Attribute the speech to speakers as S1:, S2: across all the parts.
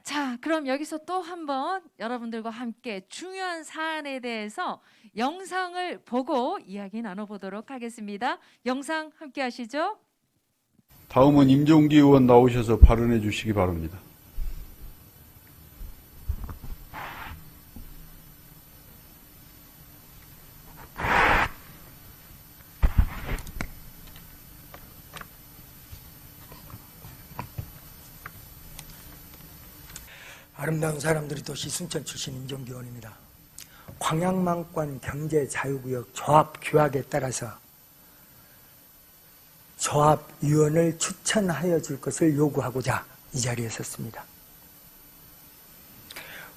S1: 자, 그럼 여기서 또 한번 여러분들과 함께 중요한 사안에 대해서 영상을 보고 이야기 나눠보도록 하겠습니다. 영상 함께 하시죠.
S2: 다음은 임종기 의원 나오셔서 발언해 주시기 바랍니다.
S3: 아름다운 사람들이 도시 순천 출신 임종기 의원입니다. 광양만권 경제자유구역 조합 규약에 따라서 조합위원을 추천하여 줄 것을 요구하고자 이 자리에 섰습니다.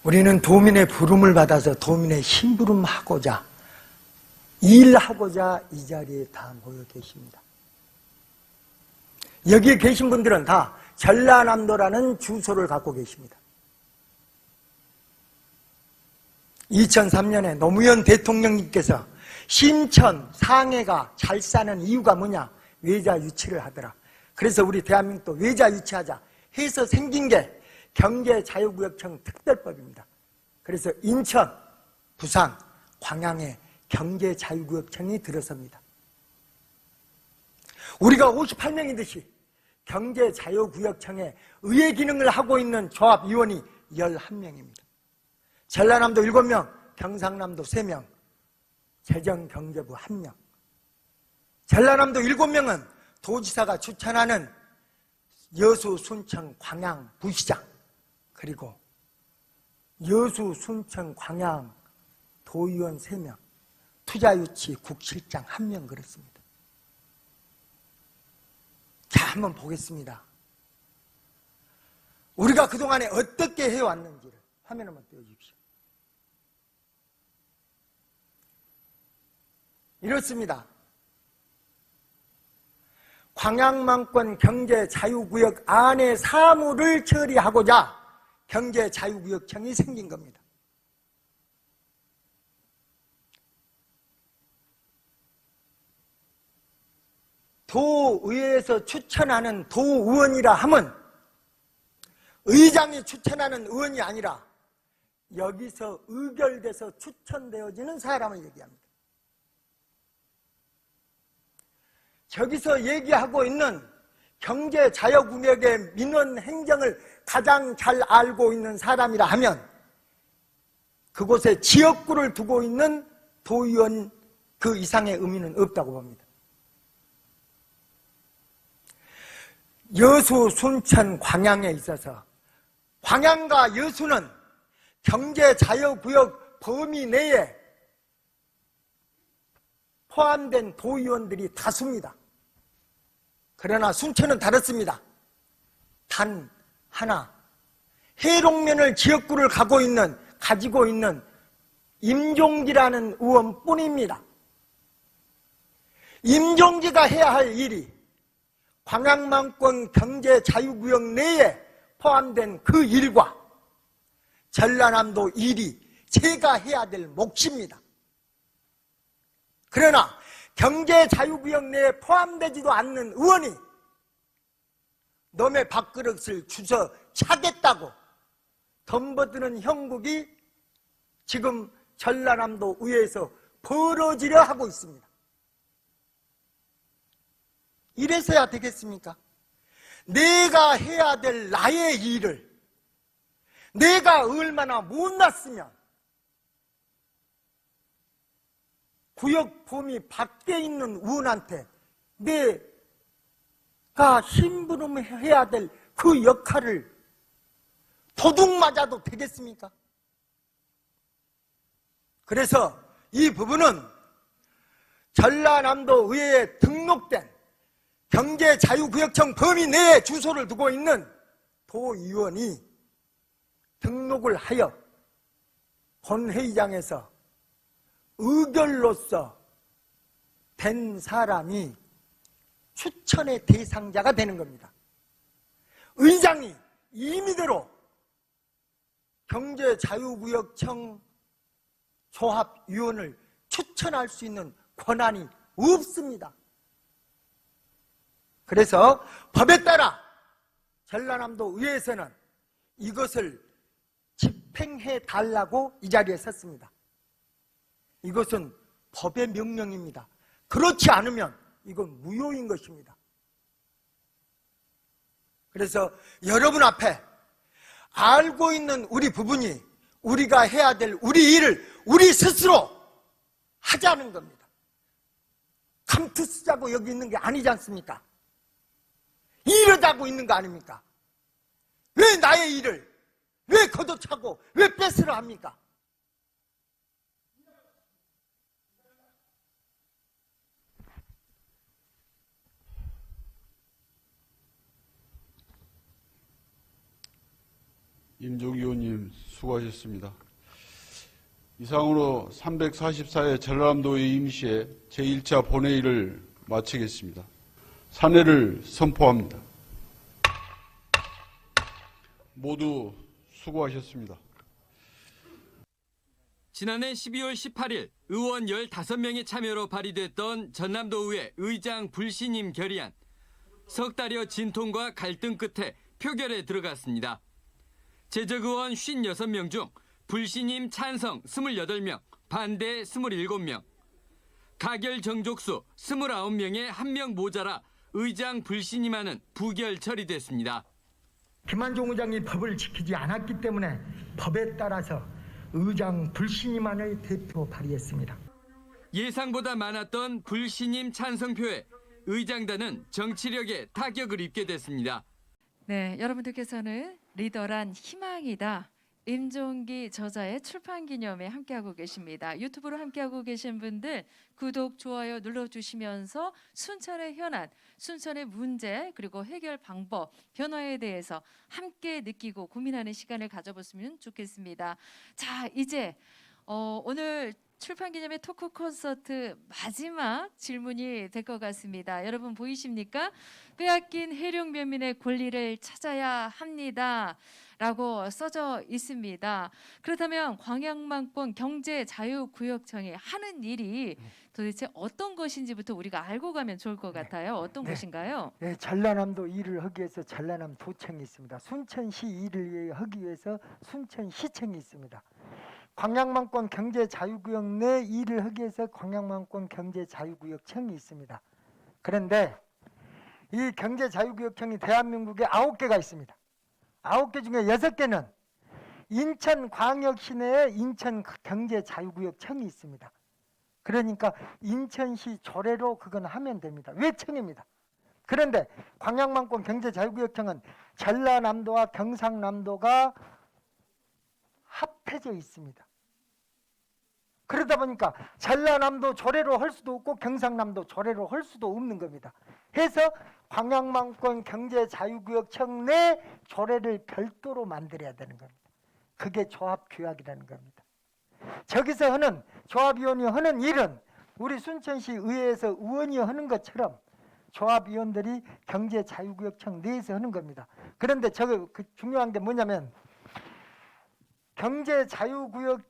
S3: 우리는 도민의 부름을 받아서 도민의 심부름하고자 일하고자 이 자리에 다 모여 계십니다. 여기에 계신 분들은 다 전라남도라는 주소를 갖고 계십니다. 2003년에 노무현 대통령님께서 신천, 상해가 잘 사는 이유가 뭐냐? 외자 유치를 하더라. 그래서 우리 대한민국도 외자 유치하자 해서 생긴 게 경제자유구역청 특별법입니다. 그래서 인천, 부산, 광양에 경제자유구역청이 들어섭니다. 우리가 58명이듯이 경제자유구역청에 의회 기능을 하고 있는 조합위원이 11명입니다. 전라남도 7명, 경상남도 3명, 재정경제부 1명. 전라남도 7명은 도지사가 추천하는 여수, 순천, 광양 부시장, 그리고 여수, 순천, 광양 도의원 3명, 투자유치 국실장 1명 그렇습니다. 자, 한번 보겠습니다. 우리가 그동안에 어떻게 해왔는지를 화면 한번 띄워주십시오. 이렇습니다. 광양만권 경제자유구역 안의 사무를 처리하고자 경제자유구역청이 생긴 겁니다. 도의회에서 추천하는 도의원이라 하면 의장이 추천하는 의원이 아니라 여기서 의결돼서 추천되어지는 사람을 얘기합니다. 저기서 얘기하고 있는 경제자유구역의 민원 행정을 가장 잘 알고 있는 사람이라 하면 그곳에 지역구를 두고 있는 도의원 그 이상의 의미는 없다고 봅니다. 여수, 순천, 광양에 있어서 광양과 여수는 경제자유구역 범위 내에 포함된 도의원들이 다수입니다. 그러나 순천은 다릅니다. 단 하나, 해롱면을 지역구를 가지고 있는 임종기라는 의원뿐입니다. 임종기가 해야 할 일이 광양만권 경제자유구역 내에 포함된 그 일과 전라남도 일이 제가 해야 될 몫입니다. 그러나 경제자유구역 내에 포함되지도 않는 의원이 놈의 밥그릇을 주워 차겠다고 덤벼드는 형국이 지금 전라남도 의회에서 벌어지려 하고 있습니다. 이래서야 되겠습니까? 내가 해야 될 나의 일을 내가 얼마나 못났으면 구역 범위 밖에 있는 의원한테 내가 심부름해야 될 그 역할을 도둑 맞아도 되겠습니까? 그래서 이 부분은 전라남도 의회에 등록된 경제자유구역청 범위 내에 주소를 두고 있는 도의원이 등록을 하여 본회의장에서 의결로서 된 사람이 추천의 대상자가 되는 겁니다. 의장이 임의대로 경제자유구역청 조합위원을 추천할 수 있는 권한이 없습니다. 그래서 법에 따라 전라남도 의회에서는 이것을 집행해 달라고 이 자리에 섰습니다. 이것은 법의 명령입니다. 그렇지 않으면 이건 무효인 것입니다. 그래서 여러분 앞에 알고 있는 우리 부분이 우리가 해야 될 우리 일을 우리 스스로 하자는 겁니다. 감투 쓰자고 여기 있는 게 아니지 않습니까? 이러자고 있는 거 아닙니까? 왜 나의 일을 왜 걷어차고 왜 뺏으려 합니까?
S2: 임종기 의원님 수고하셨습니다. 이상으로 344회 전라남도의 임시회 제1차 본회의를 마치겠습니다. 산회를 선포합니다. 모두 수고하셨습니다.
S4: 지난해 12월 18일 의원 15명의 참여로 발의됐던 전남도의회 의장 불신임 결의안. 석 달여 진통과 갈등 끝에 표결에 들어갔습니다. 제적의원 56명 중 불신임 찬성 28명, 반대 27명. 가결 정족수 29명에 1명 모자라 의장 불신임안은 부결 처리됐습니다.
S3: 김한종 의장이 법을 지키지 않았기 때문에 법에 따라서 의장 불신임안을 대표 발의했습니다.
S4: 예상보다 많았던 불신임 찬성표에 의장단은 정치력에 타격을 입게 됐습니다.
S1: 네, 여러분들께서는 리더란 희망이다. 임종기 저자의 출판 기념에 함께하고 계십니다. 유튜브로 함께하고 계신 분들 구독, 좋아요 눌러주시면서 순천의 현안, 순천의 문제 그리고 해결 방법, 변화에 대해서 함께 느끼고 고민하는 시간을 가져봤으면 좋겠습니다. 자, 이제 오늘 출판 기념의 토크 콘서트 마지막 질문이 될 것 같습니다. 여러분 보이십니까? 빼앗긴 해룡 면민의 권리를 찾아야 합니다. 라고 써져 있습니다. 그렇다면 광양만권 경제자유구역청이 하는 일이 도대체 어떤 것인지부터 우리가 알고 가면 좋을 것 같아요. 어떤 것인가요?
S3: 네, 전라남도 일을 하기 위해서 전라남 도청이 있습니다. 순천시 일을 하기 위해서 순천시청이 있습니다. 광양만권 경제자유구역 내 일을 하기 위해서 광양만권 경제자유구역청이 있습니다. 그런데 이 경제자유구역청이 대한민국에 9개가 있습니다. 9개 중에 6개는 인천광역시 내에 인천경제자유구역청이 있습니다. 그러니까 인천시 조례로 그건 하면 됩니다. 외청입니다. 그런데 광양만권 경제자유구역청은 전라남도와 경상남도가 합해져 있습니다. 그러다 보니까 전라남도 조례로 할 수도 없고 경상남도 조례로 할 수도 없는 겁니다. 해서 광양만권 경제자유구역청 내 조례를 별도로 만들어야 되는 겁니다. 그게 조합규약이라는 겁니다. 저기서 하는 조합위원이 하는 일은 우리 순천시 의회에서 의원이 하는 것처럼 조합위원들이 경제자유구역청 내에서 하는 겁니다. 그런데 중요한 게 뭐냐면 경제자유구역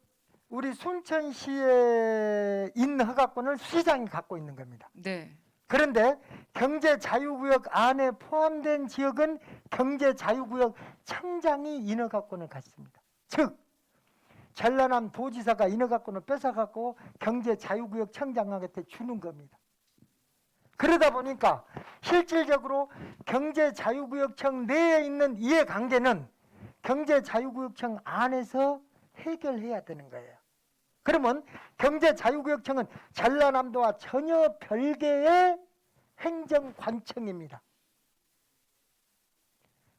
S3: 우리 순천시에 있는 허가권을 시장이 갖고 있는 겁니다.
S1: 네.
S3: 그런데 경제자유구역 안에 포함된 지역은 경제자유구역 청장이 인허가권을 갖습니다. 즉 전라남 도지사가 인허가권을 뺏어갖고 경제자유구역 청장한테 주는 겁니다. 그러다 보니까 실질적으로 경제자유구역청 내에 있는 이해관계는 경제자유구역청 안에서 해결해야 되는 거예요. 그러면 경제자유구역청은 전라남도와 전혀 별개의 행정관청입니다.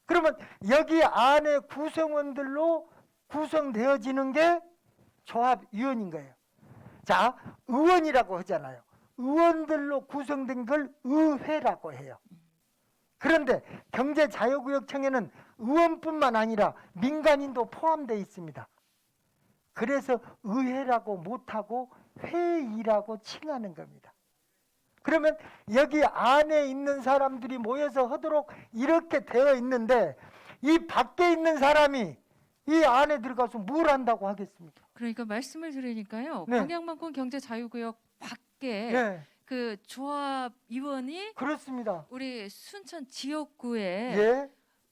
S3: 그러면 여기 안에 구성원들로 구성되어지는 게 조합위원인 거예요. 자, 의원이라고 하잖아요. 의원들로 구성된 걸 의회라고 해요. 그런데 경제자유구역청에는 의원뿐만 아니라 민간인도 포함되어 있습니다. 그래서 의회라고 못하고 회의라고 칭하는 겁니다. 그러면 여기 안에 있는 사람들이 모여서 하도록 이렇게 되어 있는데 이 밖에 있는 사람이 이 안에 들어가서 뭘 한다고 하겠습니까?
S1: 그러니까 말씀을 들으니까요.
S3: 네.
S1: 광양만권 경제자유구역 밖에
S3: 네,
S1: 그 조합위원이
S3: 그렇습니다.
S1: 우리 순천 지역구에
S3: 예,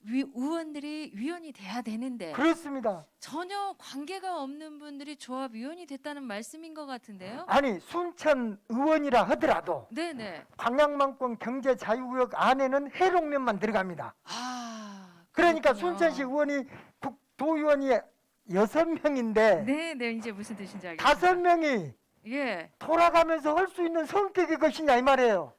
S1: 의원들이 위원이 돼야 되는데
S3: 그렇습니다.
S1: 전혀 관계가 없는 분들이 조합위원이 됐다는 말씀인 것 같은데요.
S3: 아니 순천 의원이라 하더라도
S1: 네네.
S3: 광양만권 경제자유구역 안에는 해롱면만 들어갑니다. 그러니까
S1: 그렇군요.
S3: 순천시 의원이 도의원이 6명인데
S1: 네네, 이제 무슨 뜻인지 알겠습니다.
S3: 5명이
S1: 예.
S3: 돌아가면서 할 수 있는 성격의 것이냐 이 말이에요.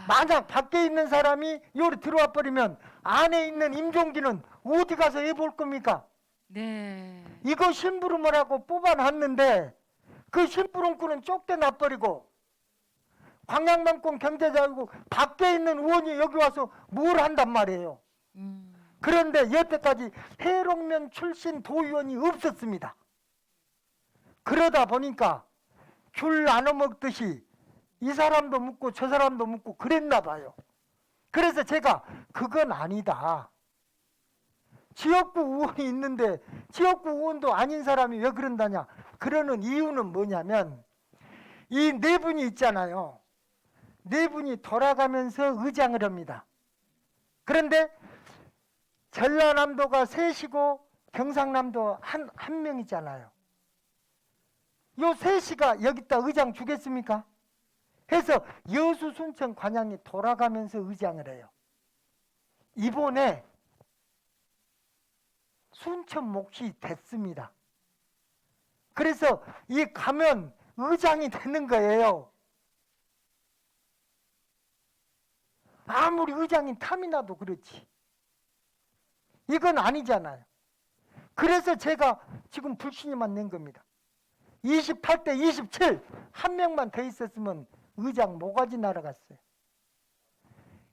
S3: 만약 밖에 있는 사람이 여기 들어와 버리면 안에 있는 임종기는 어디 가서 해볼 겁니까?
S1: 네.
S3: 이거 심부름을 뽑아놨는데 그 심부름꾼은 쫓겨나 버리고 광양만권 경제자유국 밖에 있는 의원이 여기 와서 뭘 한단 말이에요. 그런데 여태까지 해롱면 출신 도의원이 없었습니다. 그러다 보니까 귤 나눠 먹듯이 이 사람도 묻고 저 사람도 묻고 그랬나 봐요. 그래서 제가 그건 아니다. 지역구 의원이 있는데 지역구 의원도 아닌 사람이 왜 그런다냐. 그러는 이유는 뭐냐면 이 네 분이 있잖아요. 네 분이 돌아가면서 의장을 합니다. 그런데 전라남도가 셋이고 경상남도 한 명이잖아요. 요 셋이가 여기다 의장 주겠습니까? 해서 여수 순천 관양이 돌아가면서 의장을 해요. 이번에 순천 몫이 됐습니다. 그래서 이 가면 의장이 되는 거예요. 아무리 의장인 탐이 나도 그렇지. 이건 아니잖아요. 그래서 제가 지금 불신임만 낸 겁니다. 28대 27 한 명만 더 있었으면 의장 모가지 날아갔어요.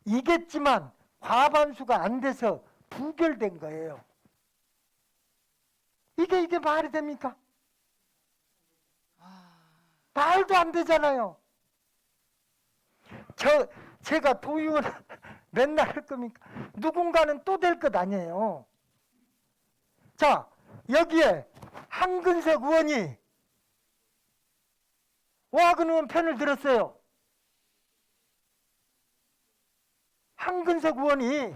S3: 이겠지만 과반수가 안 돼서 부결된 거예요. 이게 말이 됩니까? 말도 안 되잖아요. 제가 도의원 맨날 할 겁니까? 누군가는 또 될 것 아니에요. 자, 여기에 한근석 의원이 오하근 의원 편을 들었어요. 한근석 의원이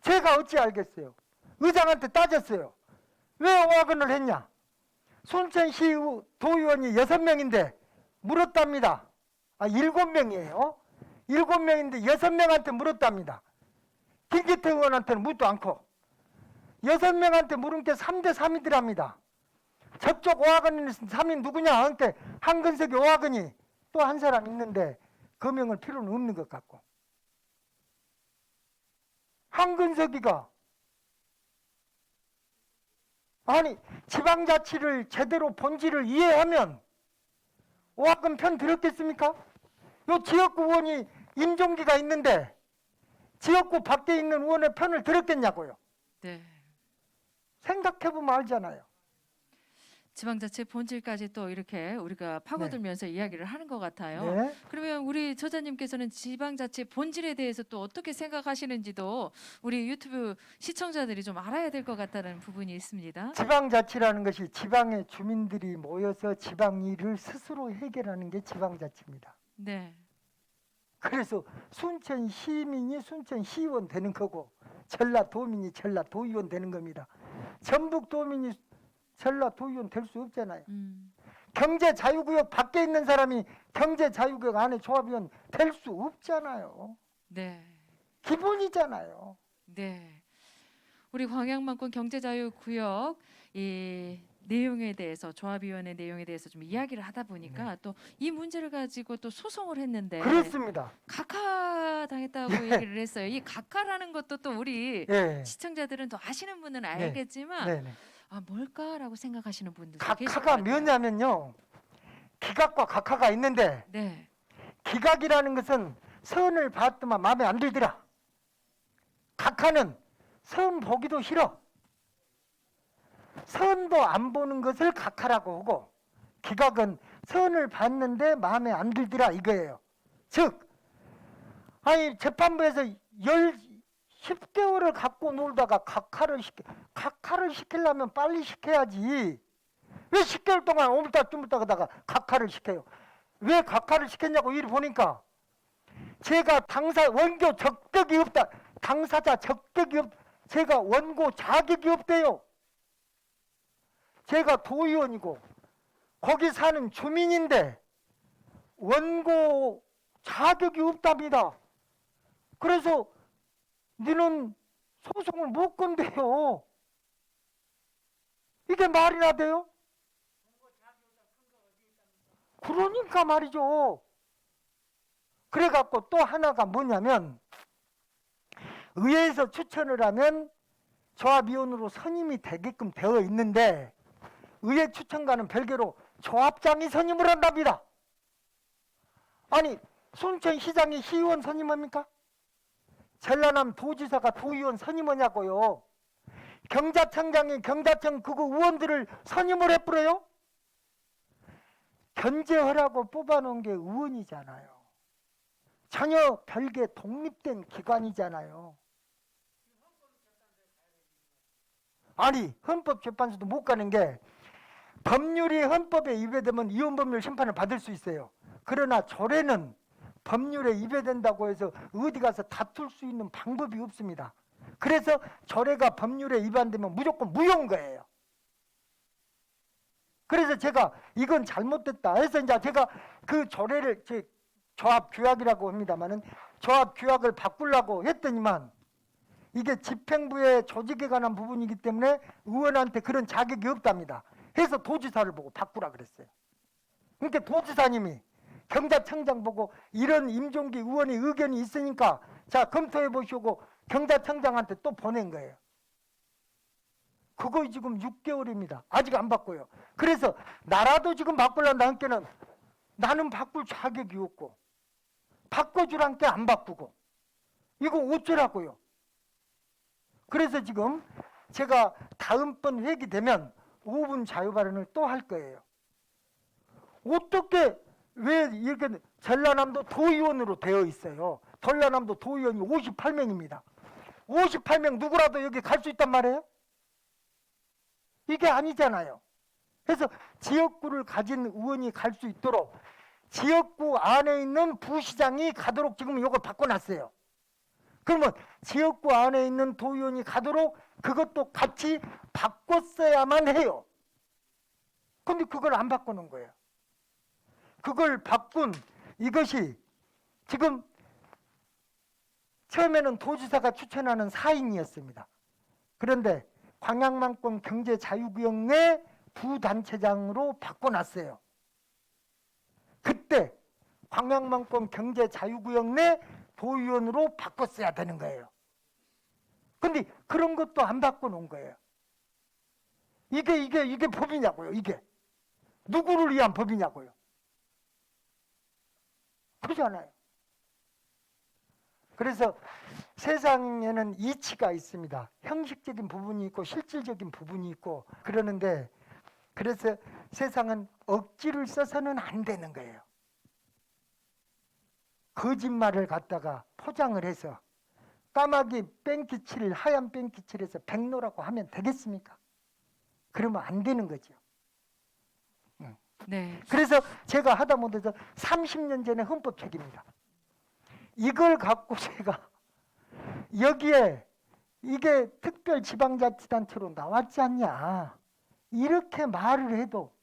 S3: 제가 어찌 알겠어요. 의장한테 따졌어요. 왜 오하근을 했냐? 순천시 도의원이 6명인데 물었답니다. 7명이에요. 7명인데 6명한테 물었답니다. 김기태 의원한테는 묻도 않고 6명한테 물은 게 3대 3이더랍니다. 저쪽 오하근 3인 누구냐? 한테 한근석이 오하근이 또 한 사람 있는데 거명을 필요는 없는 것 같고 한근석이가 아니 지방자치를 제대로 본질을 이해하면 오하근 편 들었겠습니까? 요 지역구 의원이 임종기가 있는데 지역구 밖에 있는 의원의 편을 들었겠냐고요.
S1: 네.
S3: 생각해보면 알잖아요.
S1: 지방자치 본질까지 또 이렇게 우리가 파고들면서 이야기를 하는 것 같아요.
S3: 네.
S1: 그러면 우리 저자님께서는 지방자치 본질에 대해서 또 어떻게 생각하시는지도 우리 유튜브 시청자들이 좀 알아야 될 것 같다는 부분이 있습니다.
S3: 지방자치라는 것이 지방의 주민들이 모여서 지방 일을 스스로 해결하는 게 지방자치입니다.
S1: 네.
S3: 그래서 순천 시민이 순천 시의원 되는 거고 전라도민이 전라도의원 되는 겁니다. 전북도민이 전라도의원 될 수 없잖아요. 경제자유구역 밖에 있는 사람이 경제자유구역 안에 조합위원 될 수 없잖아요.
S1: 네.
S3: 기본이잖아요.
S1: 네. 우리 광양만권 경제자유구역 이 내용에 대해서 조합위원회 내용에 대해서 좀 이야기를 하다 보니까 또 이 문제를 가지고 또 소송을 했는데
S3: 그렇습니다.
S1: 각하당했다고 얘기를 했어요. 이 각하라는 것도 또 우리
S3: 예.
S1: 시청자들은 또 아시는 분은 알겠지만
S3: 네네.
S1: 뭘까라고 생각하시는 분들도 계실 것
S3: 각하가
S1: 같아요.
S3: 뭐냐면요. 기각과 각하가 있는데
S1: 네.
S3: 기각이라는 것은 선을 봤더만 마음에 안 들더라. 각하는 선 보기도 싫어. 선도 안 보는 것을 각하라고 하고 기각은 선을 봤는데 마음에 안 들더라 이거예요. 즉 아니 재판부에서 10개월을 갖고 놀다가 각하를 시키려면 빨리 시켜야지. 왜 10개월 동안 오물다 쭈물다 하다가 각하를 시켜요. 왜 각하를 시켰냐고 이리 보니까 제가 원교 적격이 없다. 당사자 적격이 제가 원고 자격이 없대요. 제가 도의원이고 거기 사는 주민인데 원고 자격이 없답니다. 그래서 너는 소송을 못 건대요. 이게 말이나 돼요? 그러니까 말이죠. 그래갖고 또 하나가 뭐냐면 의회에서 추천을 하면 조합위원으로 선임이 되게끔 되어 있는데 의회 추천과는 별개로 조합장이 선임을 한답니다. 아니 순천시장이 시의원 선임합니까? 전라남 도지사가 도의원 선임하냐고요. 경자청장이 경자청 그거 의원들을 선임을 해버려요? 견제하라고 뽑아놓은 게 의원이잖아요. 전혀 별개 독립된 기관이잖아요. 아니 헌법재판소도 못 가는 게 법률이 헌법에 위배되면 위헌법률 심판을 받을 수 있어요. 그러나 절에는 법률에 위배된다고 해서 어디 가서 다툴 수 있는 방법이 없습니다. 그래서 절에가 법률에 위반되면 무조건 무효인 거예요. 그래서 제가 이건 잘못됐다 해서 이제 제가 그 절에를 조합 규약이라고 합니다만은 조합 규약을 바꾸려고 했더니만 이게 집행부의 조직에 관한 부분이기 때문에 의원한테 그런 자격이 없답니다. 해서 도지사를 보고 바꾸라 그랬어요. 그러니까 도지사님이 경자청장 보고 이런 임종기 의원의 의견이 있으니까 자 검토해 보시고 경자청장한테 또 보낸 거예요. 그거 지금 6개월입니다. 아직 안 바꿔요. 그래서 나라도 지금 바꾸려는 한께는 나는 바꿀 자격이 없고 바꿔주란 게 안 바꾸고 이거 어쩌라고요. 그래서 지금 제가 다음번 회기 되면 5분 자유발언을 또 할 거예요. 어떻게 왜 이렇게 전라남도 도의원으로 되어 있어요. 전라남도 도의원이 58명입니다. 58명 누구라도 여기 갈 수 있단 말이에요? 이게 아니잖아요. 그래서 지역구를 가진 의원이 갈 수 있도록 지역구 안에 있는 부시장이 가도록 지금 이걸 바꿔놨어요. 그러면 지역구 안에 있는 도의원이 가도록 그것도 같이 바꿨어야만 해요. 근데 그걸 안 바꾸는 거예요. 그걸 바꾼 이것이 지금 처음에는 도지사가 추천하는 4인이었습니다. 그런데 광양만권 경제자유구역 내 부단체장으로 바꿔놨어요. 그때 광양만권 경제자유구역 내 도의원으로 바꿨어야 되는 거예요. 근데 그런 것도 안 바꿔놓은 거예요. 이게 법이냐고요. 이게 누구를 위한 법이냐고요. 그렇잖아요. 그래서 세상에는 이치가 있습니다. 형식적인 부분이 있고 실질적인 부분이 있고 그러는데 그래서 세상은 억지를 써서는 안 되는 거예요. 거짓말을 갖다가 포장을 해서 까마귀 뺑기칠을 하얀 뺑기칠해서 백로라고 하면 되겠습니까? 그러면 안 되는 거죠.
S1: 네.
S3: 그래서 제가 하다 못해서 30년 전에 헌법 책입니다. 이걸 갖고 제가 여기에 이게 특별지방자치단체로 나왔지 않냐 이렇게 말을 해도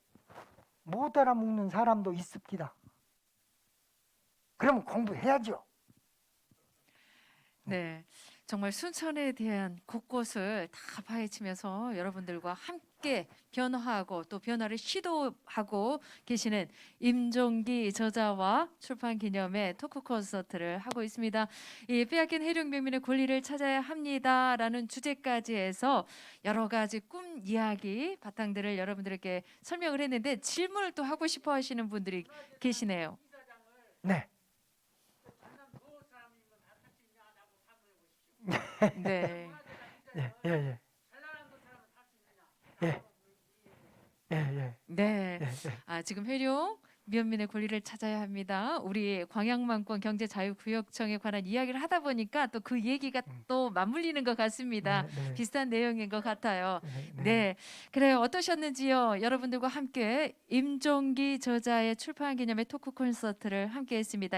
S3: 못 알아먹는 사람도 있습니다. 그러면 공부해야죠.
S1: 네, 정말 순천에 대한 곳곳을 다 파헤치면서 여러분들과 함께 변화하고 또 변화를 시도하고 계시는 임종기 저자와 출판 기념회 토크 콘서트를 하고 있습니다. 이 빼앗긴 해룡병민의 권리를 찾아야 합니다라는 주제까지 해서 여러 가지 꿈 이야기 바탕들을 여러분들에게 설명을 했는데 질문을 또 하고 싶어 하시는 분들이 계시네요.
S3: 네.
S1: 네.
S3: 예, 예, 예. 예. 예, 예.
S1: 네.
S3: 예.
S1: 아, 지금 회룡 미연민의 권리를 찾아야 합니다. 우리 광양만권 경제자유구역청에 관한 이야기를 하다 보니까 또 그 얘기가 또 맞물리는 것 같습니다.
S3: 네, 네.
S1: 비슷한 내용인 것 같아요.
S3: 네.
S1: 네, 그래요. 어떠셨는지요? 여러분들과 함께 임종기 저자의 출판 기념회 토크 콘서트를 함께했습니다.